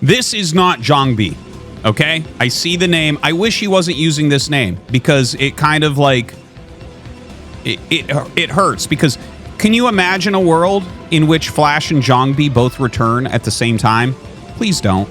This is not Zhongbi, okay? I see the name. I wish he wasn't using this name because it kind of like it hurts. Because can you imagine a world in which Flash and Zhongbi both return at the same time? Please don't,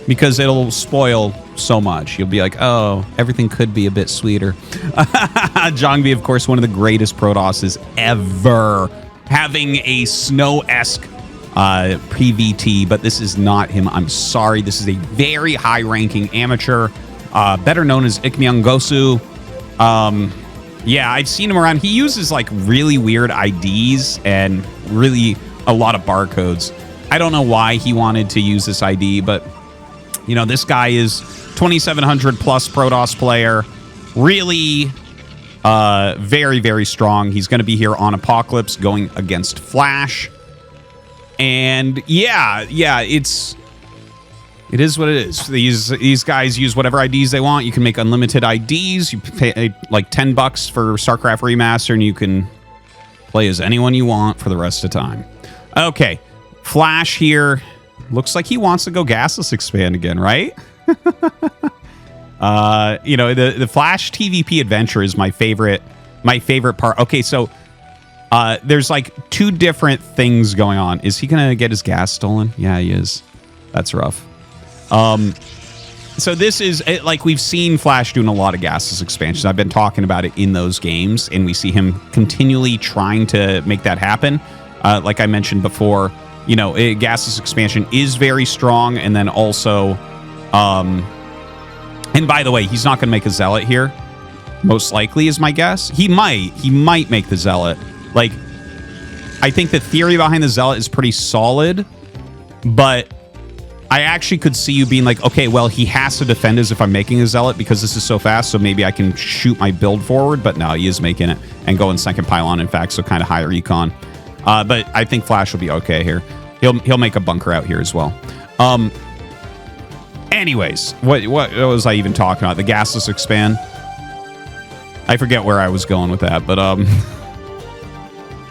because it'll spoil so much. You'll be like, oh, everything could be a bit sweeter. Zhongbi, of course, one of the greatest Protosses ever, having a Snow-esque pre-VT, but this is not him. I'm sorry. This is a very high-ranking amateur, better known as ikmyeonggosu. Yeah, I've seen him around. He uses like really weird IDs and really a lot of barcodes. I don't know why he wanted to use this ID, but you know, this guy is 2,700 plus Protoss player. Really very, very strong. He's going to be here on Apocalypse going against Flash. And yeah, it is what it is. These guys use whatever IDs they want. You can make unlimited IDs. You pay like $10 for StarCraft Remaster, and you can play as anyone you want for the rest of the time. Okay, Flash here. Looks like he wants to go gasless expand again, right? You know, the Flash TVP adventure is my favorite part. Okay, so there's like two different things going on. Is he gonna get his gas stolen? Yeah, he is. That's rough. So this is like we've seen Flash doing a lot of gasless expansions. I've been talking about it in those games, and we see him continually trying to make that happen. Like I mentioned before, you know, gasless expansion is very strong, and then also, and by the way, he's not going to make a Zealot here. Most likely is my guess. He might make the Zealot. Like, I think the theory behind the Zealot is pretty solid, but I actually could see you being like, okay, well, he has to defend as if I'm making a Zealot because this is so fast, so maybe I can shoot my build forward. But no, he is making it and going second pylon, in fact, so kind of higher econ. But I think Flash will be okay here. He'll make a bunker out here as well. Anyways, what was I even talking about? The gasless expand. I forget where I was going with that, but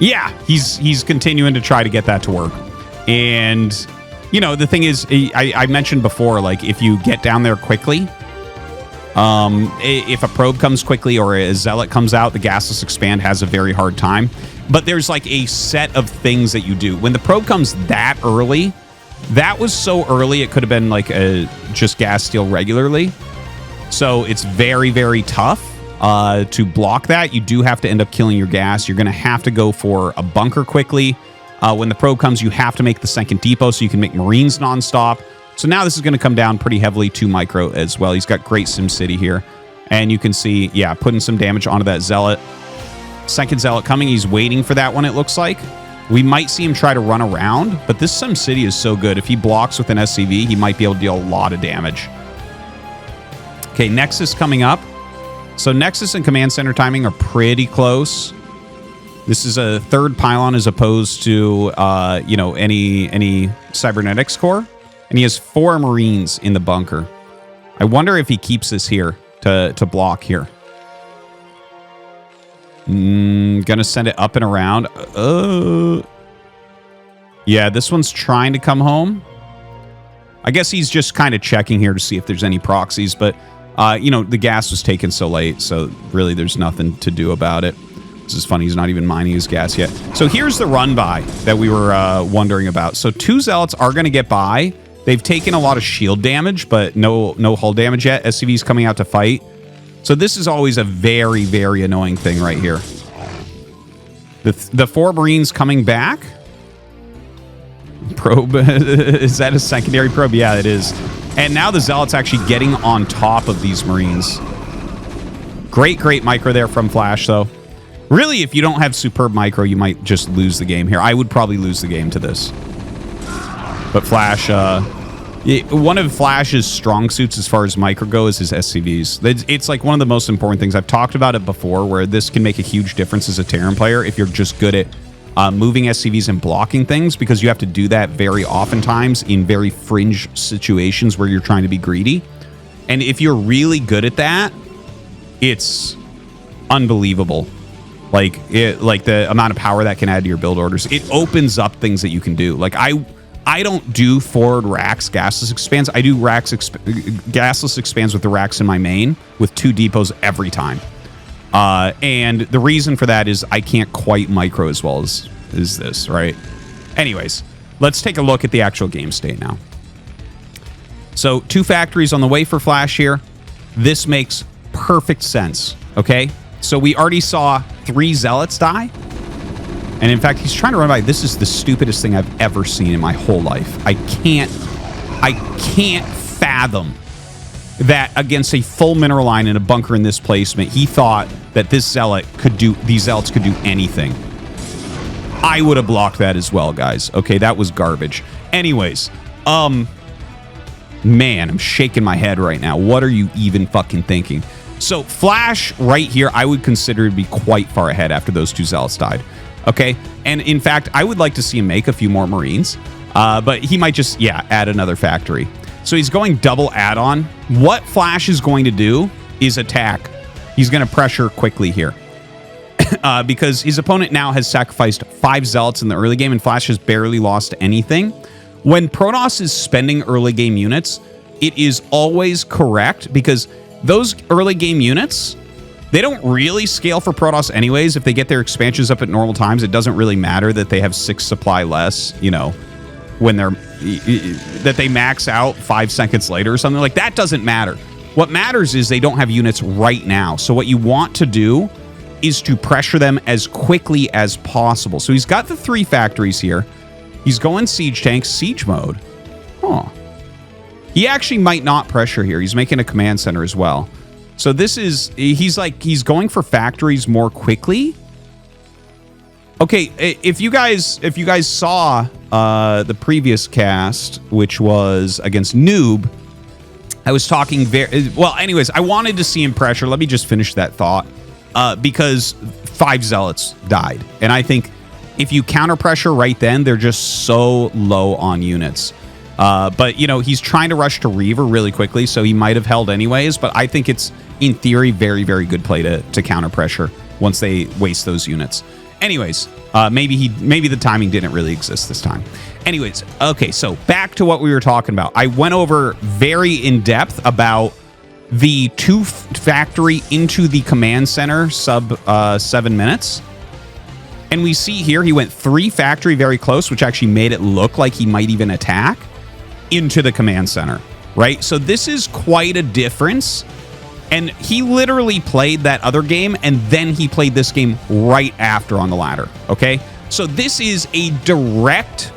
yeah, he's continuing to try to get that to work. And you know, the thing is, I mentioned before, like if you get down there quickly, if a probe comes quickly or a Zealot comes out, the gasless expand has a very hard time. But there's like a set of things that you do. When the probe comes that early, that was so early, it could have been like just gas steal regularly. So it's very, very tough to block that. You do have to end up killing your gas. You're going to have to go for a bunker quickly. When the probe comes, you have to make the second depot so you can make Marines nonstop. So now this is going to come down pretty heavily to Micro as well. He's got great SimCity here. And you can see, yeah, putting some damage onto that Zealot. Second Zealot coming. He's waiting for that one, it looks like. We might see him try to run around, but this SimCity is so good. If he blocks with an SCV, he might be able to deal a lot of damage. Okay, Nexus coming up. So Nexus and Command Center timing are pretty close. This is a third pylon as opposed to, you know, any cybernetics core. And he has 4 Marines in the bunker. I wonder if he keeps this here to block here. Gonna send it up and around. Yeah, this one's trying to come home. I guess he's just kind of checking here to see if there's any proxies. But, you know, the gas was taken so late. So really there's nothing to do about it. This is funny. He's not even mining his gas yet. So here's the run by that we were wondering about. So 2 Zealots are going to get by. They've taken a lot of shield damage, but no hull damage yet. SCVs coming out to fight. So this is always a very, very annoying thing right here. The 4 Marines coming back. Probe. Is that a secondary probe? Yeah, it is. And now the Zealot's actually getting on top of these Marines. Great micro there from Flash, though. Really, if you don't have superb micro, you might just lose the game here. I would probably lose the game to this. But Flash, one of Flash's strong suits as far as micro go is his SCVs. It's like one of the most important things. I've talked about it before, where this can make a huge difference as a Terran player if you're just good at moving SCVs and blocking things, because you have to do that very oftentimes in very fringe situations where you're trying to be greedy. And if you're really good at that, it's unbelievable. Like the amount of power that can add to your build orders. It opens up things that you can do. Like I don't do forward racks gasless expands. I do gasless expands with the racks in my main with 2 depots every time. And the reason for that is I can't quite micro as well as this, right? Anyways, let's take a look at the actual game state now. So 2 factories on the way for Flash here. This makes perfect sense, okay? So we already saw 3 Zealots die. And in fact, he's trying to run by. This is the stupidest thing I've ever seen in my whole life. I can't fathom that against a full mineral line in a bunker in this placement, he thought that these Zealots could do anything. I would have blocked that as well, guys. Okay, that was garbage. Anyways, man, I'm shaking my head right now. What are you even fucking thinking? So Flash right here, I would consider to be quite far ahead after those 2 Zealots died. Okay, and in fact, I would like to see him make a few more Marines, but he might just, add another factory. So he's going double add-on. What Flash is going to do is attack. He's going to pressure quickly here because his opponent now has sacrificed 5 Zealots in the early game, and Flash has barely lost anything. When Protoss is spending early game units, it is always correct because those early game units, they don't really scale for Protoss anyways. If they get their expansions up at normal times, it doesn't really matter that they have 6 supply less, you know, when that they max out 5 seconds later or something. Like, that doesn't matter. What matters is they don't have units right now. So what you want to do is to pressure them as quickly as possible. So he's got the 3 factories here. He's going siege tanks, siege mode. Huh. He actually might not pressure here. He's making a command center as well. So this is, he's going for factories more quickly. Okay, if you guys saw the previous cast, which was against Noob, I was talking anyways, I wanted to see him pressure. Let me just finish that thought. Because 5 Zealots died. And I think if you counter pressure right then, they're just so low on units. But, you know, he's trying to rush to Reaver really quickly, so he might have held anyways. But I think it's, in theory, very, very good play to counter pressure once they waste those units. Anyways, maybe the timing didn't really exist this time. Anyways, okay, so back to what we were talking about. I went over very in-depth about the 2 factory into the command center sub 7 minutes. And we see here he went 3 factory very close, which actually made it look like he might even attack into the command center, right? So this is quite a difference. And he literally played that other game, and then he played this game right after on the ladder, okay? So this is a direct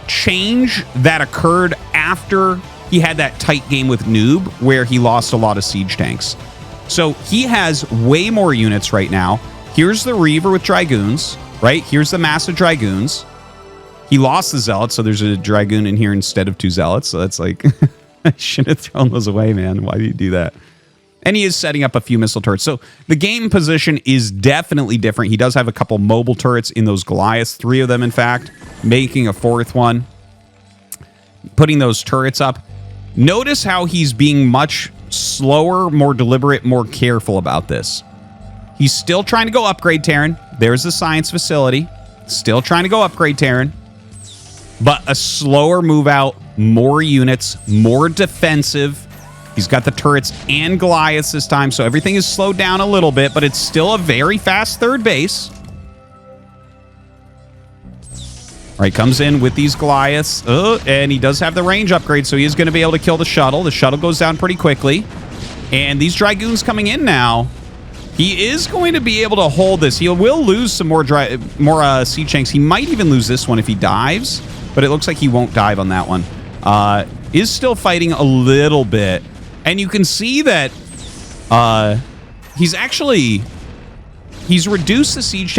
change that occurred after he had that tight game with Noob, where he lost a lot of siege tanks. So he has way more units right now. Here's the Reaver with Dragoons, right? Here's the massive Dragoons. He lost the Zealots, so there's a Dragoon in here instead of 2 Zealots. So that's like... I should have thrown those away, man. Why do you do that? And he is setting up a few missile turrets. So the game position is definitely different. He does have a couple mobile turrets in those Goliaths, 3 of them, in fact, making a 4th one, putting those turrets up. Notice how he's being much slower, more deliberate, more careful about this. He's still trying to go upgrade Terran. There's the science facility. Still trying to go upgrade Terran. But a slower move out, more units, more defensive. He's got the turrets and Goliaths this time, so everything is slowed down a little bit, but it's still a very fast 3rd base. All right, comes in with these Goliaths, and he does have the range upgrade, so he is going to be able to kill the shuttle. The shuttle goes down pretty quickly, and these Dragoons coming in now. He is going to be able to hold this. He will lose some more siege tanks. He might even lose this one if he dives, but it looks like he won't dive on that one. Is still fighting a little bit. And you can see that he's reduced the siege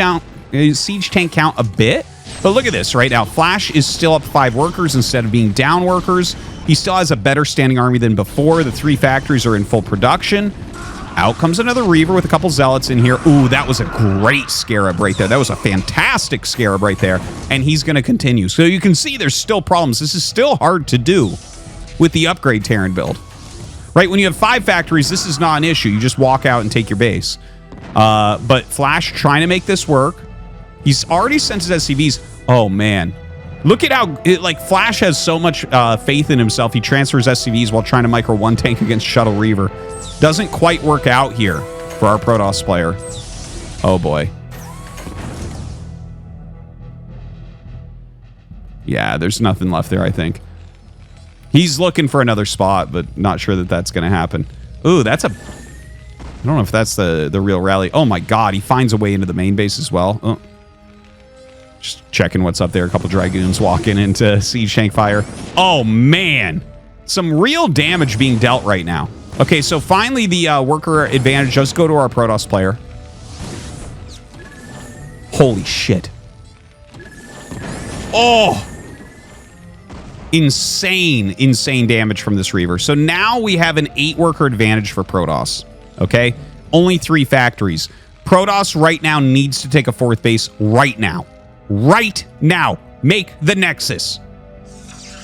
tank count a bit. But look at this right now. Flash is still up 5 workers instead of being down workers. He still has a better standing army than before. The 3 factories are in full production. Out comes another Reaver with a couple Zealots in here. Ooh, that was a great Scarab right there. That was a fantastic Scarab right there. And he's going to continue. So you can see there's still problems. This is still hard to do with the upgrade Terran build. Right, when you have 5 factories, this is not an issue. You just walk out and take your base. But Flash trying to make this work. He's already sent his SCVs. Oh, man. Look at how, like, Flash has so much faith in himself. He transfers SCVs while trying to micro one tank against Shuttle Reaver. Doesn't quite work out here for our Protoss player. Oh, boy. Yeah, there's nothing left there, I think. He's looking for another spot, but not sure that that's going to happen. Ooh, that's a... I don't know if that's the real rally. Oh, my God. He finds a way into the main base as well. Oh. Just checking what's up there. A couple Dragoons walking into Siege Tank fire. Oh, man. Some real damage being dealt right now. Okay, so finally the worker advantage does go to our Protoss player. Holy shit. Oh! Insane damage from this Reaver. So now we have an 8-worker advantage for Protoss. Okay? Only 3 factories. Protoss right now needs to take a 4th base right now. Right now. Make the Nexus.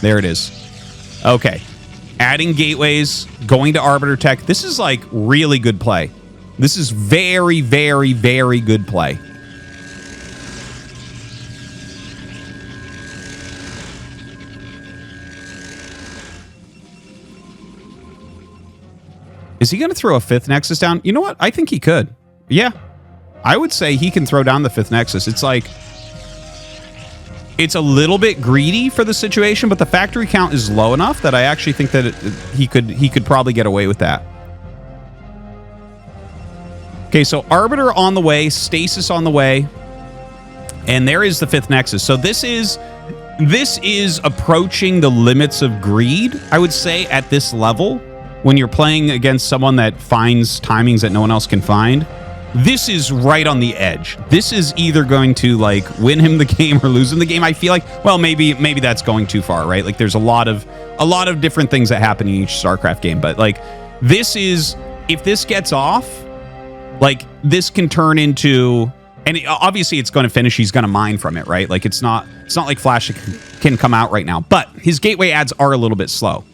There it is. Okay. Adding gateways, going to Arbiter Tech. This is like really good play. This is very, very, very good play. Is he going to throw a 5th Nexus down? You know what? I think he could. Yeah. I would say he can throw down the 5th Nexus. It's like... It's a little bit greedy for the situation, but the factory count is low enough that I actually think that he could probably get away with that. Okay, so Arbiter on the way, Stasis on the way, and there is the 5th Nexus. So this is approaching the limits of greed, I would say, at this level. When you're playing against someone that finds timings that no one else can find, this is right on the edge. This is either going to, like, win him the game or lose him the game. I feel like, well, maybe that's going too far, right? Like, there's a lot of different things that happen in each StarCraft game, but like, this is, if this gets off, like, this can turn into, and obviously it's going to finish. He's going to mine from it, right? Like, it's not like Flash can come out right now, but his gateway adds are a little bit slow.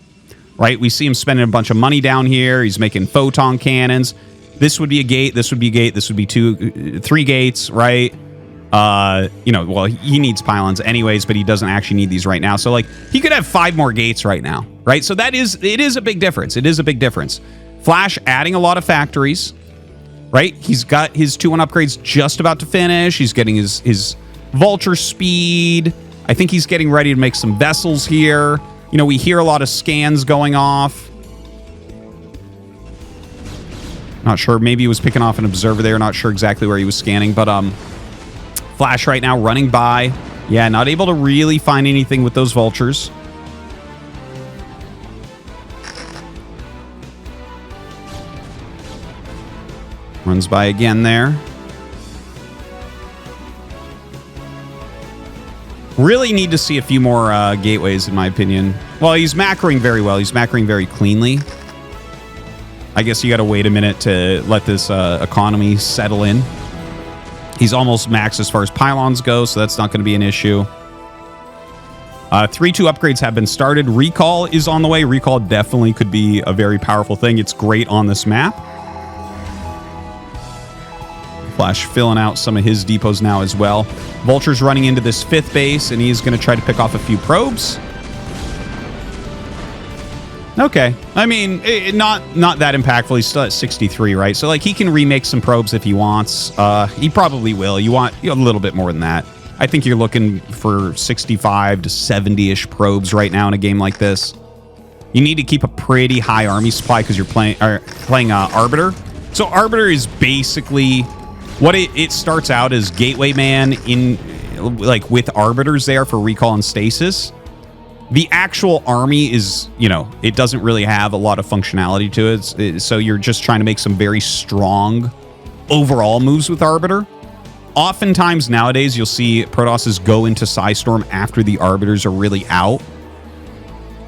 Right? We see him spending a bunch of money down here. He's making photon cannons. This would be a gate. This would be a gate. This would be 3 gates, right? You know, well, he needs pylons anyways, but he doesn't actually need these right now. So, like, he could have 5 more gates right now, right? So it is a big difference. It is a big difference. Flash adding a lot of factories, right? He's got his 2-1 upgrades just about to finish. He's getting his vulture speed. I think he's getting ready to make some vessels here. You know, we hear a lot of scans going off. Not sure. Maybe he was picking off an observer there. Not sure exactly where he was scanning. But Flash right now running by. Yeah, not able to really find anything with those vultures. Runs by again there. Really need to see a few more gateways, in my opinion. Well, he's macroing very well. He's macroing very cleanly. I guess you got to wait a minute to let this economy settle in. He's almost maxed as far as pylons go, so that's not going to be an issue. 3-2 upgrades have been started. Recall is on the way. Recall definitely could be a very powerful thing. It's great on this map. Flash filling out some of his depots now as well. Vulture's running into this 5th base, and he's going to try to pick off a few probes. Okay. I mean, not that impactful. He's still at 63, right? So, like, he can remake some probes if he wants. He probably will. You want a little bit more than that. I think you're looking for 65 to 70-ish probes right now in a game like this. You need to keep a pretty high army supply because you're playing Arbiter. So Arbiter is basically... What it starts out as Gateway Man in, like, with Arbiters there for recall and stasis. The actual army is, you know, it doesn't really have a lot of functionality to it. So you're just trying to make some very strong overall moves with Arbiter. Oftentimes nowadays you'll see Protosses go into Psystorm after the Arbiters are really out.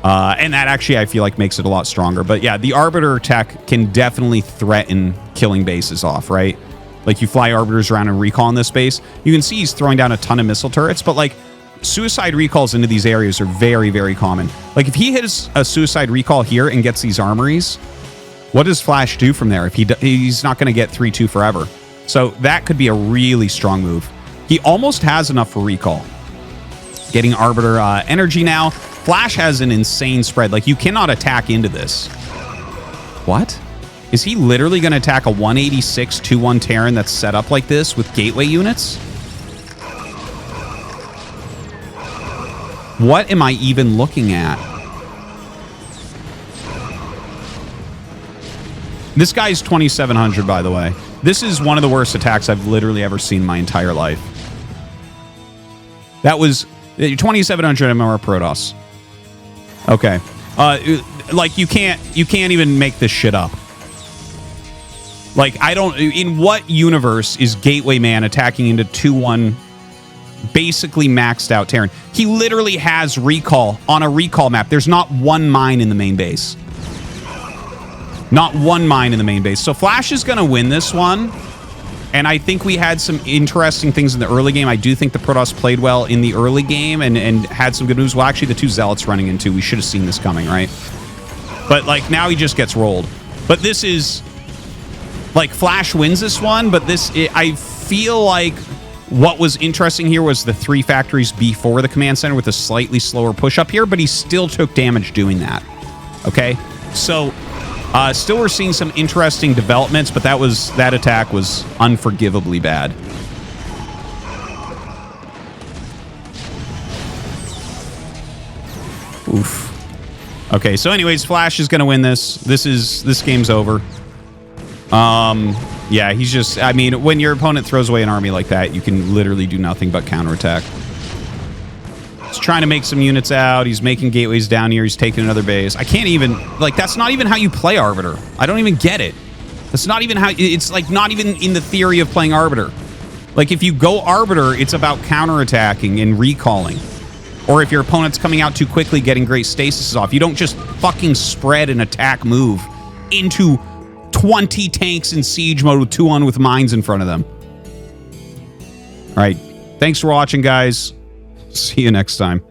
And that actually, I feel like, makes it a lot stronger. But yeah, the Arbiter tech can definitely threaten killing bases off, right? Like, you fly Arbiters around and recall in this space. You can see he's throwing down a ton of missile turrets, but, like, suicide recalls into these areas are very, very common. Like, if he hits a suicide recall here and gets these armories, what does Flash do from there? If he's not going to get 3-2 forever. So that could be a really strong move. He almost has enough for recall. Getting Arbiter energy now. Flash has an insane spread. Like, you cannot attack into this. What? Is he literally going to attack a 186 2-1 Terran that's set up like this with gateway units? What am I even looking at? This guy's 2,700, by the way. This is one of the worst attacks I've literally ever seen in my entire life. That was 2,700 MMR Protoss. Okay. Like, you can't even make this shit up. Like, I don't... In what universe is Gateway Man attacking into 2-1 basically maxed out Terran? He literally has recall on a recall map. There's not one mine in the main base. Not one mine in the main base. So Flash is going to win this one. And I think we had some interesting things in the early game. I do think the Protoss played well in the early game and had some good moves. Well, actually, the two Zealots running into, we should have seen this coming, right? But, like, now he just gets rolled. But this is... Like, Flash wins this one, but I feel like what was interesting here was the 3 factories before the command center with a slightly slower push up here, but he still took damage doing that. Okay? So... still, we're seeing some interesting developments, but that attack was unforgivably bad. Oof. Okay, so anyways, Flash is going to win this. This game's over. Yeah, he's just... I mean, when your opponent throws away an army like that, you can literally do nothing but counterattack. He's trying to make some units out. He's making gateways down here. He's taking another base. I can't even... Like, that's not even how you play Arbiter. I don't even get it. That's not even how... It's, like, not even in the theory of playing Arbiter. Like, if you go Arbiter, it's about counterattacking and recalling. Or if your opponent's coming out too quickly, getting great stasis off. You don't just fucking spread an attack move into 20 tanks in siege mode with 2-on with mines in front of them. All right. Thanks for watching, guys. See you next time.